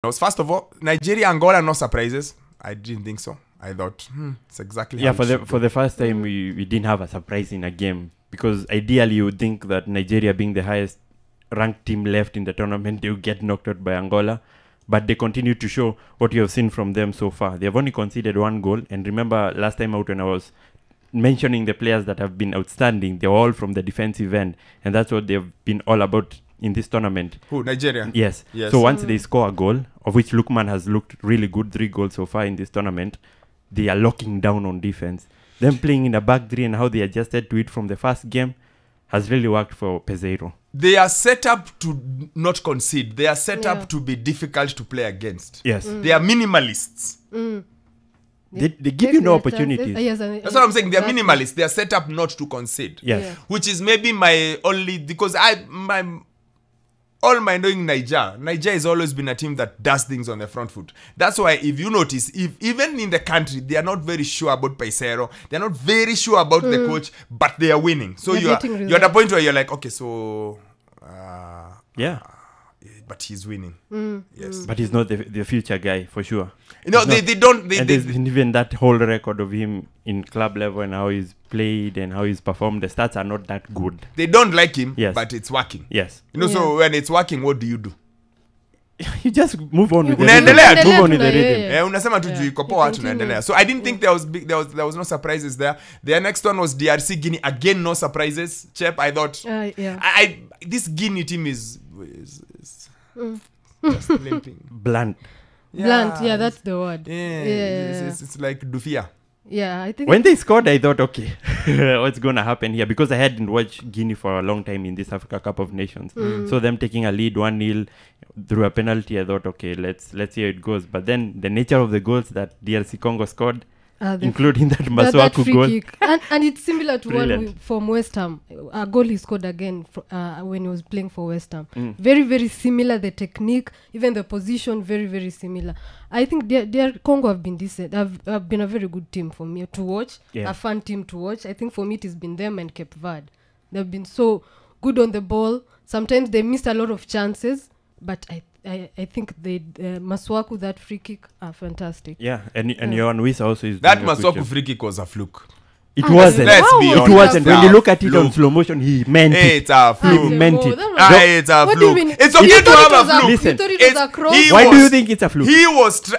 First of all, Nigeria, Angola, no surprises. I didn't think so. I thought, it's exactly how for the first time we didn't have a surprise in a game, because ideally you would think that Nigeria, being the highest ranked team left in the tournament, they would get knocked out by Angola. But they continue to show what you have seen from them so far. They have only conceded 1 goal. And remember, last time out when I was mentioning the players that have been outstanding, they're all from the defensive end. And that's what they've been all about in this tournament. Who, Nigeria? Yes. So once they score a goal, of which Lukman has looked really good, 3 goals so far in this tournament, they are locking down on defense. Them playing in a back 3 and how they adjusted to it from the first game has really worked for Peseiro. They are set up to not concede. They are set up to be difficult to play against. Yes. They are minimalists. They give you no opportunities. That's what I'm saying. They are minimalists. They are set up not to concede. Yes. Yeah. Which is maybe my only... Because all my knowing Niger has always been a team that does things on the front foot. That's why, if you notice, if even in the country, they are not very sure about Peseiro. They are not very sure about the coach, but they are winning. So you're at a point where you're like, okay, so... but he's winning. Yes. But he's not the future guy, for sure. No, they don't... there's even that whole record of him in club level and how he's played and how he's performed. The stats are not that good. They don't like him, but it's working. Yes. So when it's working, what do? You just move on with the rhythm. Move on with the rhythm. Unasema tu iko poa tunaendelea. So I didn't think there was no surprises there. The next one was DRC Guinea. Again, no surprises. Chep, I thought this Guinea team is just limping. Blunt. Blunt, that's the word. It's like Dufia. Yeah, I think when they scored, I thought, okay, what's going to happen here? Because I hadn't watched Guinea for a long time in this Africa Cup of Nations. So them taking a lead 1-0 through a penalty, I thought, okay, let's see how it goes. But then the nature of the goals that DRC Congo scored, including that Maswaku goal. And it's similar to one from West Ham. A goal he scored again when he was playing for West Ham. Very, very similar, the technique, even the position, very, very similar. I think their Congo have been decent. Have been a very good team for me to watch, a fun team to watch. I think for me it has been them and Cape Verde. They've been so good on the ball. Sometimes they missed a lot of chances, but I think Maswaku, that free kick, are fantastic. Yeah, and Yohan Wissa also is that Maswaku free kick was a fluke. It wasn't. Let's be honest. It wasn't. When you look at it on slow motion, he meant it. It's a fluke. He meant it. It's a fluke. It's okay to have a fluke. Listen, why do you think it's a fluke? He was...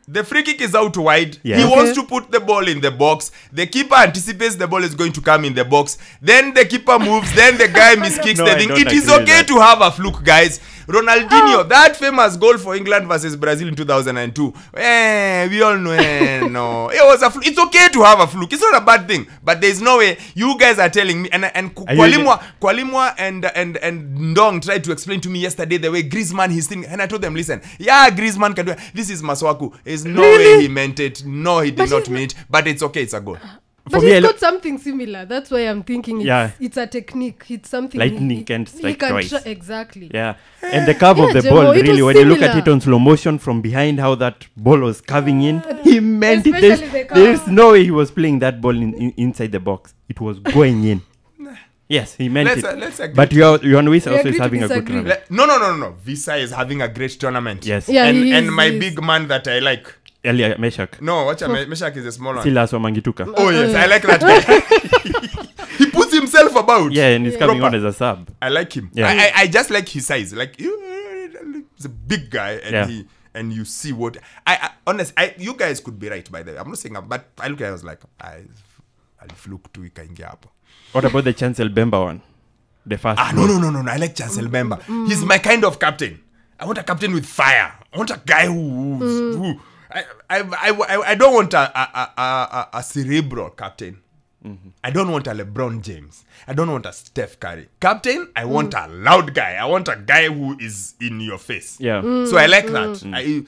The free kick is out wide. Yeah. He wants to put the ball in the box. The keeper anticipates the ball is going to come in the box. Then the keeper moves. Then the guy miskicks the thing. It is okay to have a fluke, guys. Ronaldinho, that famous goal for England versus Brazil in 2002. We all know. No, it was a fluke. It's okay to have a fluke. It's not a bad thing. But there's no way. You guys are telling me. And Kwalimwa and Ndong tried to explain to me yesterday the way Griezmann his thing. And I told them, listen, Griezmann can do it. This is Maswaku. There's no way he meant it. No, he did not mean it. But it's okay. It's a goal. But he's got something similar. That's why I'm thinking it's a technique. It's something lightning can strike twice. Exactly. Yeah. And the curve of the ball, really, when you look at it on slow motion from behind, how that ball was curving in, he meant it. There's no way he was playing that ball inside the box. It was going in. Yes, he meant it. But Yohan Wissa also is having a good tournament. No. Wissa is having a great tournament. Yes. Yeah, and my big man that I like. Elia Meshak. No, Meshak is a small one. Silas Wamangituka. Oh yes, I like that guy. He puts himself about. Yeah, and he's coming on as a sub. I like him. Yeah. I just like his size. Like he's a big guy, and and you see what honestly, you guys could be right by the way. I'm not saying, but I look at it, I was like, I'll fluke to ikaingia hapo. What about the Chancel Bemba one? The first. No. I like Chancel Bemba. He's my kind of captain. I want a captain with fire. I want a guy who I don't want a cerebral captain. I don't want a LeBron James. I don't want a Steph Curry. Captain, I want a loud guy. I want a guy who is in your face. Yeah. So I like that.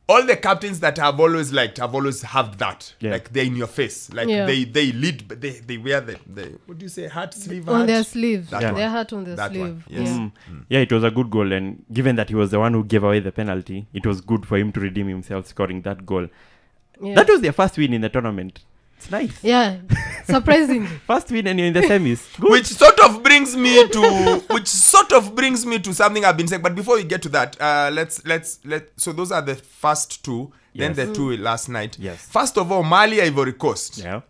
All the captains that I've always liked have always have that. Yeah. Like they're in your face. Like they lead, but they wear the what do you say, heart sleeve? On their sleeve. Their heart on their sleeve. Yes. Yeah, it was a good goal, and given that he was the one who gave away the penalty, it was good for him to redeem himself scoring that goal. Yeah. That was their first win in the tournament. It's nice. Yeah, surprisingly. First win and you're in the semis. Good. Which sort of brings me to something I've been saying. But before we get to that, let's so those are the first two. Then the two last night. Yes. First of all, Mali, Ivory Coast. Yeah.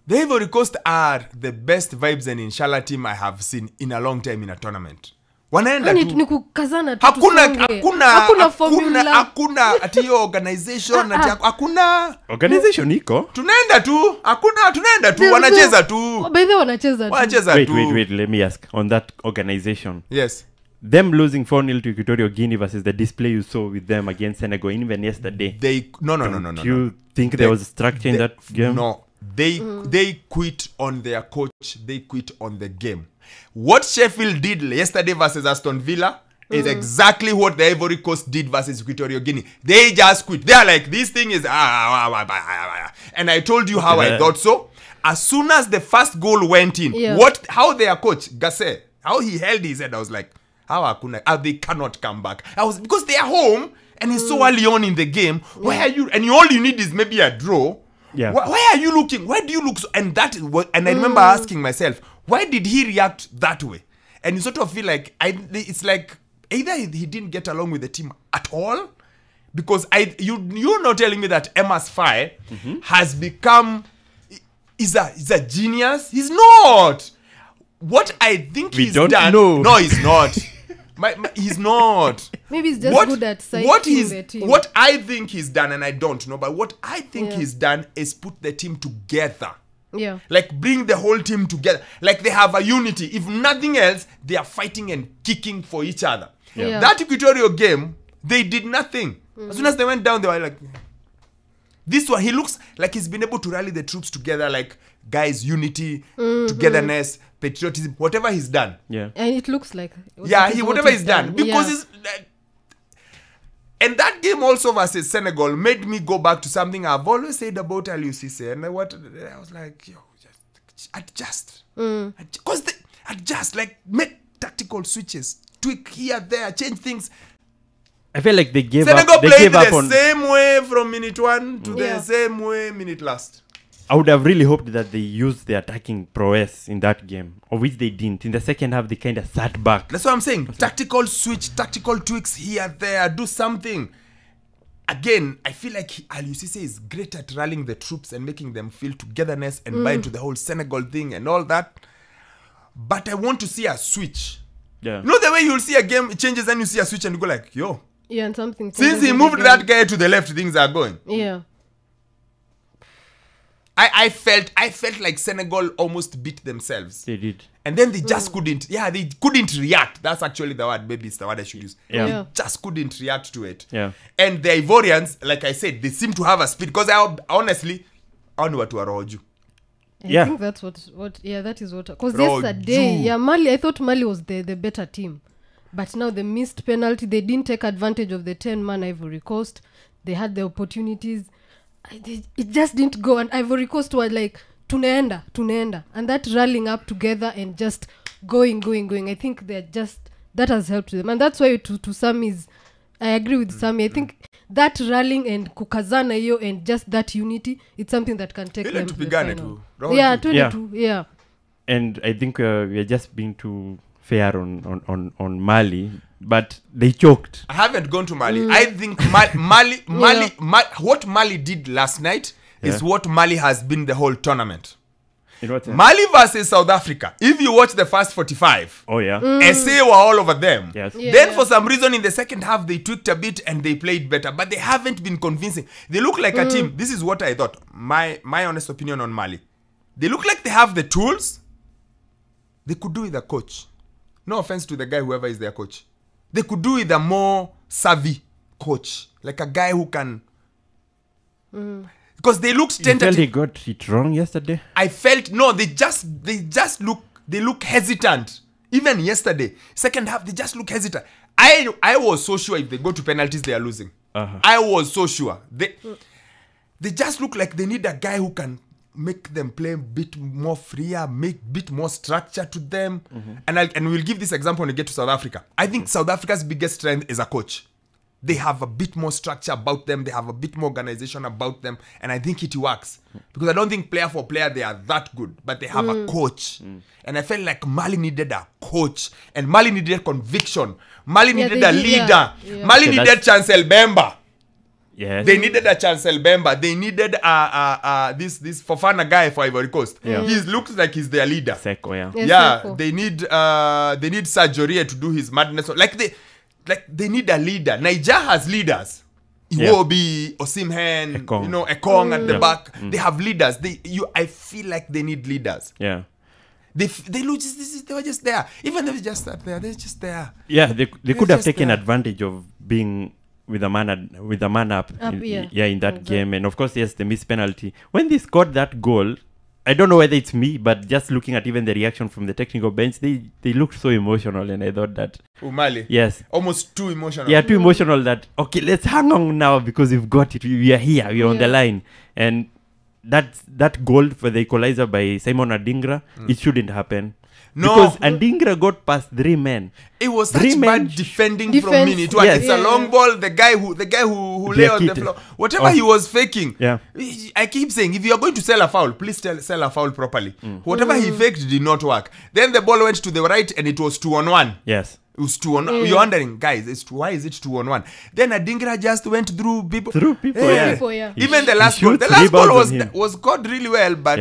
The Ivory Coast are the best vibes and inshallah team I have seen in a long time in a tournament. Wanaenda tu. Ni kukazana tu. Hakuna ati hiyo organization ati hakuna. Organization iko. Tunaenda tu. Tunaenda tu. Wanacheza tu. By the way wanacheza tu. Wait, let me ask on that organization. Yes. Them losing 4-0 to Equatorial Guinea versus the display you saw with them against Senegal even yesterday. No. Do you think there was structure in that game? No. They quit on their coach. They quit on the game. What Sheffield did yesterday versus Aston Villa is exactly what the Ivory Coast did versus Equatorial Guinea. They just quit. They are like, this thing is... And I told you how I thought so. As soon as the first goal went in, how their coach, Gasse, how he held his head, I was like, how they cannot come back. Because they are home and it's so early on in the game. Why are you... And all you need is maybe a draw. Yeah. Why are you looking? Why do you look so? And that is what. And I remember asking myself, why did he react that way? And you sort of feel like it's like either he didn't get along with the team at all, because you're not telling me that Emma's Faye has become is a genius. He's not. What I think he's done. No, he's not. He's not. Maybe he's just good at psyching the team. What I think he's done, and I don't know, but what I think he's done is put the team together. Yeah. Like bring the whole team together. Like they have a unity. If nothing else, they are fighting and kicking for each other. Yeah. That Equatorial game, they did nothing. As soon as they went down, they were like... This one, he looks like he's been able to rally the troops together, like, guys, unity, togetherness, patriotism, whatever he's done. Yeah. And it looks like... whatever he's done. Because it's... And that game also versus Senegal made me go back to something I've always said about Aliou Cisse. And I was like, just adjust. Because adjust, like, make tactical switches. Tweak here, there, change things. I feel like they gave Senegal up. They played gave up the same way from minute 1 to the same way minute last. I would have really hoped that they used the attacking prowess in that game, of which they didn't. In the second half, they kind of sat back. That's what I'm saying. Tactical switch, tactical tweaks here, there, do something. Again, I feel like Aliou Cisse is great at rallying the troops and making them feel togetherness and buy into the whole Senegal thing and all that. But I want to see a switch. Yeah. You know the way you'll see a game, it changes and you see a switch and you go like, yo. Yeah, and something... Since he moved that guy to the left, things are going. Yeah. I felt like Senegal almost beat themselves. They did. And then they just couldn't. Yeah, they couldn't react. That's actually the word. Maybe it's the word I should use. Yeah. They just couldn't react to it. Yeah. And the Ivorians, like I said, they seem to have a speed. Because honestly, I don't know what to Aroju. I think that's what that is what... Because yesterday, Mali, I thought Mali was the better team. But now the missed penalty, they didn't take advantage of the 10-man Ivory Coast. They had the opportunities. It just didn't go. And Ivory Coast were like, tunaenda. And that rallying up together and just going. I think that has helped them. And that's why to Sammy's, I agree with Sammy. I think that rallying and kukazana hiyo and just that unity, it's something that can take them to the final. Yeah, 22. Yeah. And I think we are just being too fair on Mali, but they choked. I haven't gone to Mali. I think Mali, what Mali did last night is what Mali has been the whole tournament. Mali versus South Africa. If you watch the first 45, SA were all over them. Yes. Yeah. Then for some reason in the second half they tweaked a bit and they played better, but they haven't been convincing. They look like a team. This is what I thought. My honest opinion on Mali. They look like they have the tools. They could do with a coach. No offense to the guy, whoever is their coach. They could do with a more savvy coach. Like a guy who can... Because they looked tentative. You felt they got it wrong yesterday? I felt... No, they just look hesitant. Even yesterday. Second half, they just look hesitant. I was so sure if they go to penalties, they are losing. I was so sure. They just look like they need a guy who can... make them play a bit more freer, make a bit more structure to them. And we'll give this example when we get to South Africa. I think South Africa's biggest strength is a coach. They have a bit more structure about them. They have a bit more organization about them. And I think it works. Because I don't think player for player, they are that good. But they have a coach. And I felt like Mali needed a coach. And Mali needed conviction. Mali needed a leader. Mali needed Chancel Bemba. Yes. They needed a Chancel Bemba. They needed this Fofana guy for Ivory Coast. He looks like he's their leader. Seko, Seko. They need Sajorie to do his madness. They need a leader. Niger has leaders. Iwobi, Osimhen, Ekong at the back. They have leaders. I feel like they need leaders. Yeah. They were just there. Even if they just sat there, they're just there. Yeah, they could have taken advantage of being with a man up in that game. And of course, yes, the missed penalty. When they scored that goal, I don't know whether it's me, but just looking at even the reaction from the technical bench, they looked so emotional, and I thought that Umali. Yes. Almost too emotional. Yeah, too emotional that okay, let's hang on now because we've got it. We are here, we are on the line. And that goal for the equalizer by Simon Adingra, it shouldn't happen. No, because Adingra got past 3 men. It was such bad defending from Mini. It's a long ball. The guy who lay on the floor, whatever he was faking. Yeah. I keep saying, if you are going to sell a foul, please sell a foul properly. Whatever he faked did not work. Then the ball went to the right, and it was 2-on-1. Yes. It was 2-on-1. You're wondering, guys, why is it 2-on-1? Then Adingra just went through people. Yeah. Even the last goal. The last goal was scored really well, but